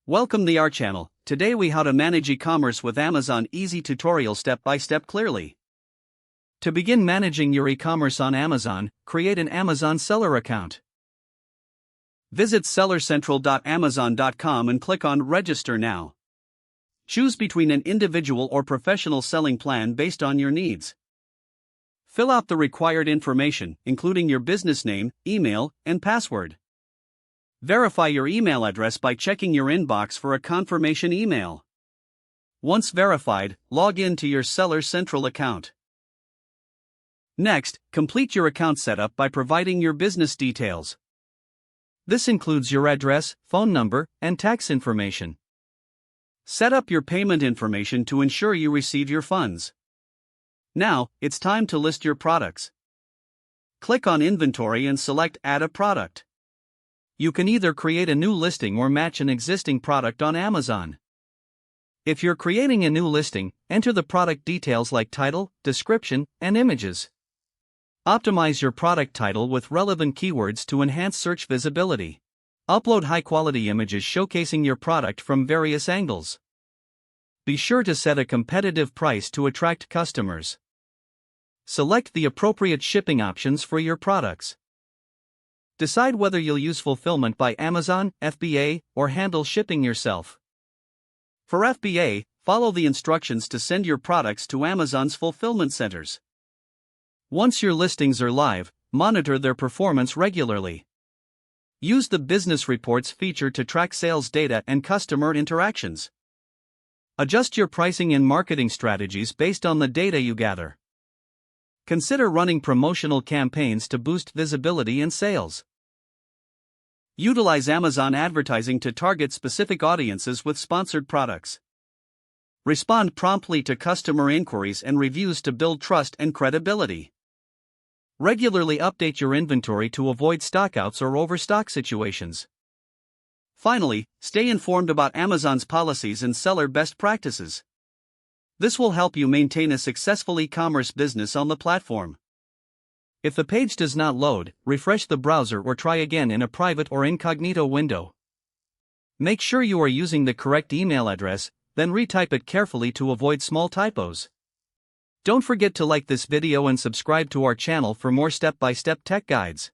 Welcome to our channel. Today we how to manage e-commerce with Amazon easy tutorial step by step clearly. To begin managing your e-commerce on Amazon, create an Amazon seller account. Visit sellercentral.amazon.com and click on Register Now. Choose between an individual or professional selling plan based on your needs. Fill out the required information, including your business name, email, and password. Verify your email address by checking your inbox for a confirmation email. Once verified, log in to your Seller Central account. Next, complete your account setup by providing your business details. This includes your address, phone number, and tax information. Set up your payment information to ensure you receive your funds. Now, it's time to list your products. Click on Inventory and select Add a Product. You can either create a new listing or match an existing product on Amazon. If you're creating a new listing, enter the product details like title, description, and images. Optimize your product title with relevant keywords to enhance search visibility. Upload high-quality images showcasing your product from various angles. Be sure to set a competitive price to attract customers. Select the appropriate shipping options for your products. Decide whether you'll use fulfillment by Amazon, FBA, or handle shipping yourself. For FBA, follow the instructions to send your products to Amazon's fulfillment centers. Once your listings are live, monitor their performance regularly. Use the Business Reports feature to track sales data and customer interactions. Adjust your pricing and marketing strategies based on the data you gather. Consider running promotional campaigns to boost visibility and sales. Utilize Amazon advertising to target specific audiences with sponsored products. Respond promptly to customer inquiries and reviews to build trust and credibility. Regularly update your inventory to avoid stockouts or overstock situations. Finally, stay informed about Amazon's policies and seller best practices. This will help you maintain a successful e-commerce business on the platform. If the page does not load, refresh the browser or try again in a private or incognito window. Make sure you are using the correct email address, then retype it carefully to avoid small typos. Don't forget to like this video and subscribe to our channel for more step-by-step tech guides.